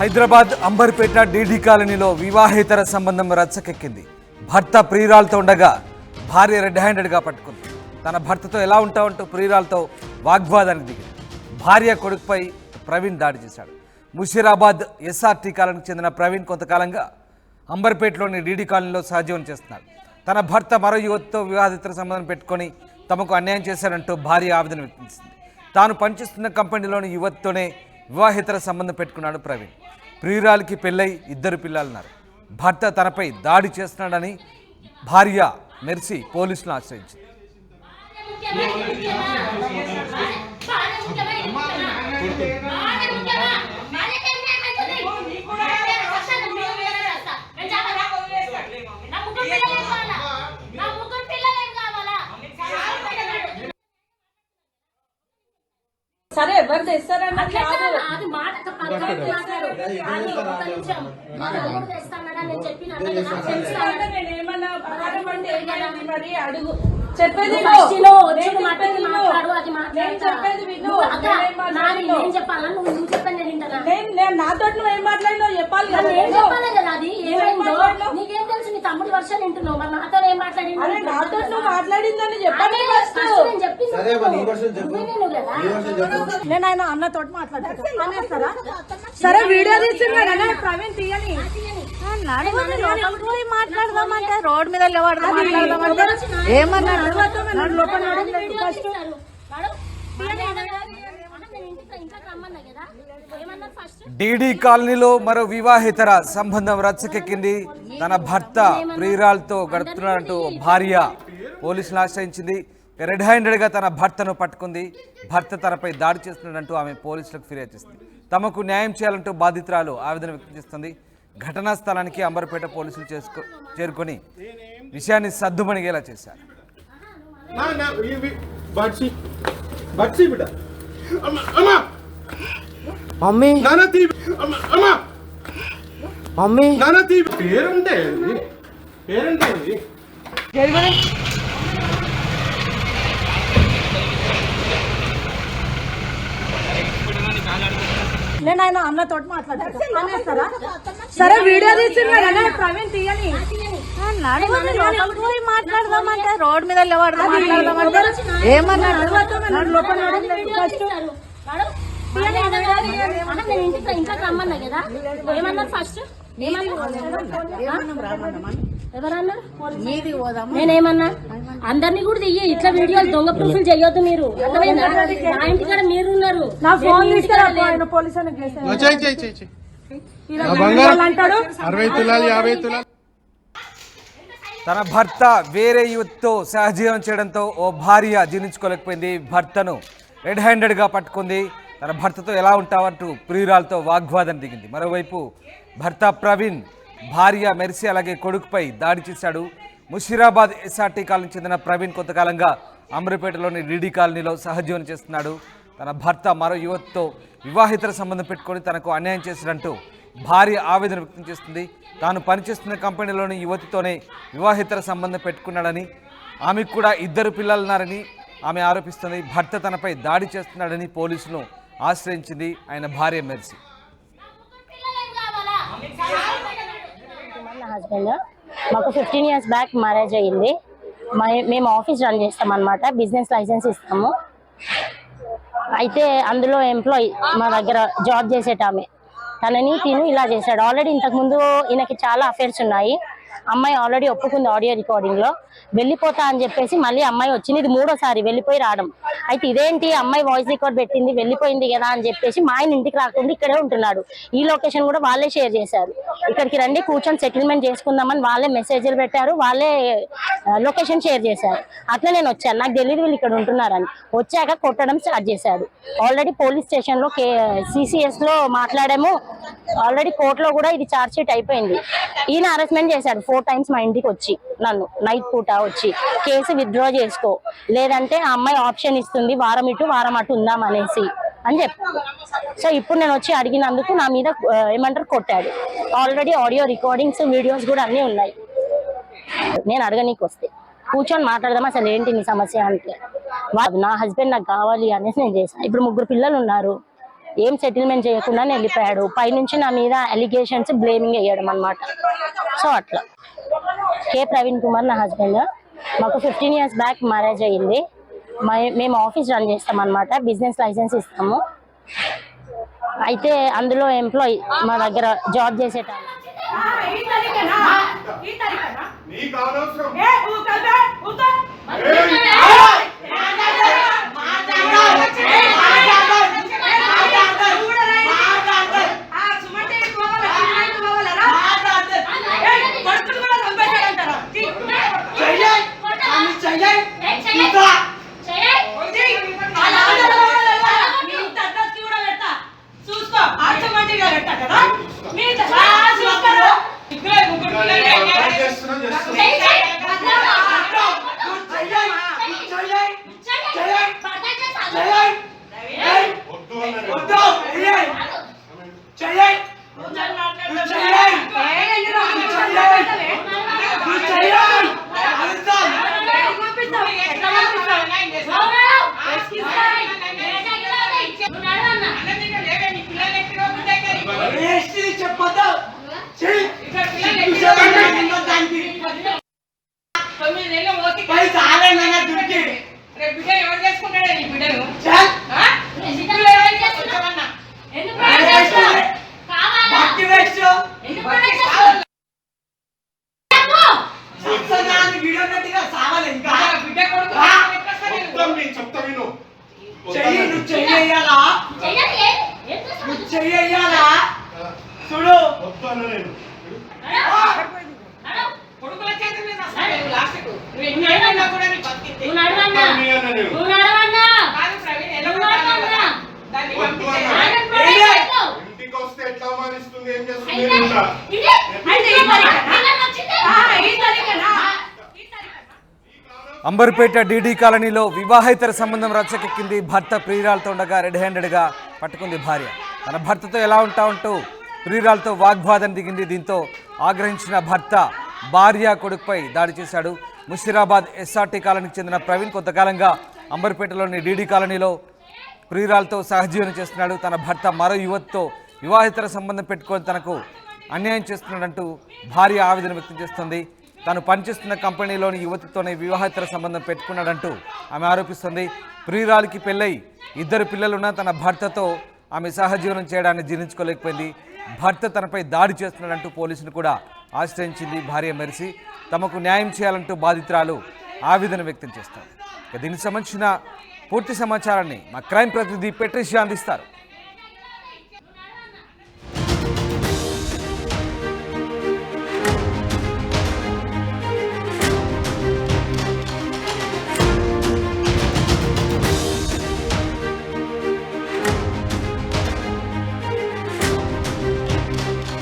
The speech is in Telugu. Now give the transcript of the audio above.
హైదరాబాద్ అంబర్పేట డీడీ కాలనీలో వివాహేతర సంబంధం రచ్చకెక్కింది. భర్త ప్రియురాలతో ఉండగా భార్య రెడ్ హ్యాండెడ్గా పట్టుకుంది. తన భర్తతో ఎలా ఉంటావంటూ ప్రియురాలతో వాగ్వాదానికి దిగింది. భార్య కొడుకుపై ప్రవీణ్ దాడి చేశాడు. ముషీరాబాద్ ఎస్ఆర్టీ కాలనీకి చెందిన ప్రవీణ్ కొంతకాలంగా అంబర్పేటలోని డీడీ కాలనీలో సహజీవనం చేస్తున్నాడు. తన భర్త మరో యువతితో వివాహేతర సంబంధం పెట్టుకొని తమకు అన్యాయం చేశాడంటూ భార్య ఆవేదన వ్యక్తం చేసింది. తాను పనిచేస్తున్న కంపెనీలోని యువతితోనే వివాహేతర సంబంధం పెట్టుకున్నాడు ప్రవీణ్. ప్రియురాలికి పెళ్ళై 2 పిల్లలున్నారు. భర్త తనపై దాడి చేస్తున్నాడని భార్య మెర్సీ పోలీసులను ఆశ్రయించింది. సరే ఎవరు తెస్తారన్న నేనేమన్నా మరి అడుగు చెప్పేది నాతో నువ్వేం మాట్లాడినావు చెప్పాలి నీకేం తెలుసు? నీ తమ్ముడి వర్షాలు వింటున్నావు, మరి నాతో ఏం మాట్లాడి? నాతో నువ్వు మాట్లాడిందని చెప్పాలి. నేను ఆయన అన్నతో మాట్లాడతారా? సరే వీడియో తీస్తున్నాడు ప్రవీణ్ తీయని మాట్లాడదామంటే రోడ్ మీద మాట్లాడదామంటే ఏమన్నా డీడీ కాలనీలో మరో వివాహేతర సంబంధం రచ్చకెక్కింది. తన భర్త ప్రియురాలతో గడుపుతున్నాడంటూ భార్య పోలీసులు ఆశ్రయించింది. రెడ్ హ్యాండెడ్గా తన భర్తను పట్టుకుంది. భర్త తనపై దాడి చేస్తున్నాడంటూ ఆమె పోలీసులకు ఫిర్యాదు చేసింది. తమకు న్యాయం చేయాలంటూ బాధితురాలు ఆవేదన వ్యక్తం చేస్తుంది. ఘటనా స్థలానికి అంబర్పేట పోలీసులు చేరుకొని విషయాన్ని సద్దుమణిగేలా చేశారు. నేను ఆయన అన్నతో మాట్లాడతారా? సరే వీడియో తీస్తున్నాడు ప్రవీణ్ తీయని మాట్లాడదామంటే రోడ్ మీద మాట్లాడదామంటే ఏమన్నా నేనేమన్నా అందరినీ కూడా దియ్యి ఇట్లా వీడియోలు దొంగ ప్రూఫ్లు చెయ్యొద్దు. మీరు నా ఇంటికాడ మీరు ఉన్నారు. నా ఫోన్ పోలీసు తన భర్త వేరే యువతితో సహజీవనం చేయడంతో ఓ భార్య జీర్ణించుకోలేకపోయింది. భర్తను రెడ్ హ్యాండెడ్గా పట్టుకుంది. తన భర్తతో ఎలా ఉంటావంటూ ప్రియురాలతో వాగ్వాదం దిగింది. మరోవైపు భర్త ప్రవీణ్ భార్య మెర్సీ అలాగే కొడుకుపై దాడి చేశాడు. ముషీరాబాద్ ఎస్ఆర్టీ కాలనీకి చెందిన ప్రవీణ్ కొంతకాలంగా అమరపేటలోని డీడీ కాలనీలో సహజీవనం చేస్తున్నాడు. తన భర్త మరో యువతితో వివాహేతర సంబంధం పెట్టుకొని తనకు అన్యాయం చేశాడంటూ భార్య ఆవేదన వ్యక్తం చేస్తుంది. తాను పనిచేస్తున్న కంపెనీలోని యువతితోనే వివాహేతర సంబంధం పెట్టుకున్నాడని, ఆమెకు కూడా 2 పిల్లలున్నారని ఆమె ఆరోపిస్తుంది. భర్త తనపై దాడి చేస్తున్నాడని పోలీసులను ఆశ్రయించింది ఆయన భార్య మెర్సీ. హస్బెండ్ మాకు 15 years బ్యాక్ మ్యారేజ్ అయ్యింది. మేము ఆఫీస్ రన్ చేస్తాం అన్నమాట. బిజినెస్ లైసెన్స్ ఇస్తాము. అయితే అందులో ఎంప్లాయీ మా దగ్గర జాబ్ చేసేటామె తనని ఇలా చేశాడు. ఆల్రెడీ ఇంతకుముందు ఈయనకి చాలా అఫేర్స్ ఉన్నాయి. అమ్మాయి ఆల్రెడీ ఒప్పుకుంది ఆడియో రికార్డింగ్ లో. వెళ్ళిపోతా అని చెప్పేసి మళ్ళీ అమ్మాయి వచ్చింది. ఇది 3వ సారి వెళ్ళిపోయి రావడం. అయితే ఇదేంటి అమ్మాయి వాయిస్ రికార్డ్ పెట్టింది వెళ్ళిపోయింది కదా అని చెప్పేసి మా ఆయన ఇంటికి రాకుండా ఇక్కడే ఉంటున్నాడు. ఈ లొకేషన్ కూడా వాళ్ళే షేర్ చేశారు. ఇక్కడికి రండి కూర్చొని సెటిల్మెంట్ చేసుకుందామని వాళ్ళే మెసేజ్లు పెట్టారు. వాళ్ళే లొకేషన్ షేర్ చేశారు. అట్లా నేను వచ్చాను. నాకు తెలియదు వీళ్ళు ఇక్కడ ఉంటున్నారని. వచ్చాక కొట్టడం స్టార్ట్ చేశాడు. ఆల్రెడీ పోలీస్ స్టేషన్ లో CCS లో మాట్లాడాము. ఆల్రెడీ కోర్టులో కూడా ఇది ఛార్జ్ షీట్ అయిపోయింది. ఈయన అరెస్ట్మెంట్ చేశాడు 4 times మా ఇంటికి వచ్చి. నన్ను నైట్ పూట వచ్చి కేసు విత్డ్రా చేసుకో, లేదంటే ఆ అమ్మాయి ఆప్షన్ ఇస్తుంది వారం ఇటు వారం అటు ఉందాం అనేసి అని చెప్పాను. సో ఇప్పుడు నేను వచ్చి అడిగినందుకు నా మీద ఏమంటారు కొట్టాడు. ఆల్రెడీ ఆడియో రికార్డింగ్స్ వీడియోస్ కూడా అన్నీ ఉన్నాయి. నేను అడగనీకి వస్తే కూర్చొని మాట్లాడదాం అసలు ఏంటి నీ సమస్య అంటే నా హస్బెండ్ నాకు కావాలి అనేసి నేను చేశాను. ఇప్పుడు 3 పిల్లలు ఉన్నారు. ఏం సెటిల్మెంట్ చేయకుండా వెళ్ళిపోయాడు. పైనుంచి నా మీద అలిగేషన్స్ బ్లేమింగ్ వేయడం అనమాట. సో అట్లా. కే ప్రవీణ్ కుమార్ నా హస్బెండ్. మాకు 15 years బ్యాక్ మ్యారేజ్ అయ్యింది. మేము ఆఫీస్ రన్ చేస్తాం అనమాట, బిజినెస్ లైసెన్స్ ఇస్తాము. అయితే అందులో ఎంప్లాయీ మా దగ్గర జాబ్ చేసేటాను. అంబర్పేట డీడీ కాలనీలో వివాహేతర సంబంధం రచ్చకెక్కింది. భర్త ప్రియురాలతో ఉండగా రెడ్ హ్యాండెడ్గా పట్టుకుంది భార్య. తన భర్తతో ఎలా ఉంటావంటూ ప్రియురాలతో వాగ్వాదం దిగింది. దీంతో ఆగ్రహించిన భర్త భార్య కొడుకుపై దాడి చేశాడు. ముషీరాబాద్ ఎస్ఆర్టీ కాలనీకి చెందిన ప్రవీణ్ కొంతకాలంగా అంబర్పేటలోని డీడీ కాలనీలో ప్రియురాలతో సహజీవనం చేస్తున్నాడు. తన భర్త మరో యువతితో వివాహేతర సంబంధం పెట్టుకొని తనకు అన్యాయం చేస్తున్నాడంటూ భార్య ఆవేదన వ్యక్తం చేస్తుంది. తాను పనిచేస్తున్న కంపెనీలోని యువతితోనే వివాహేతర సంబంధం పెట్టుకున్నాడంటూ ఆమె ఆరోపిస్తుంది. ప్రియురాలికి పెళ్ళై 2 పిల్లలున్న తన భర్తతో ఆమె సహజీవనం చేయడాన్ని జీర్ణించుకోలేకపోయింది. భర్త తనపై దాడి చేస్తున్నాడంటూ పోలీసులు కూడా ఆశ్రయించింది. భార్య మెరిసి తమకు న్యాయం చేయాలంటూ బాధితురాలు ఆవేదన వ్యక్తం చేస్తారు. దీనికి సంబంధించిన పూర్తి సమాచారాన్ని మా క్రైమ్ ప్రతినిధి పెట్రిషియా అందిస్తారు.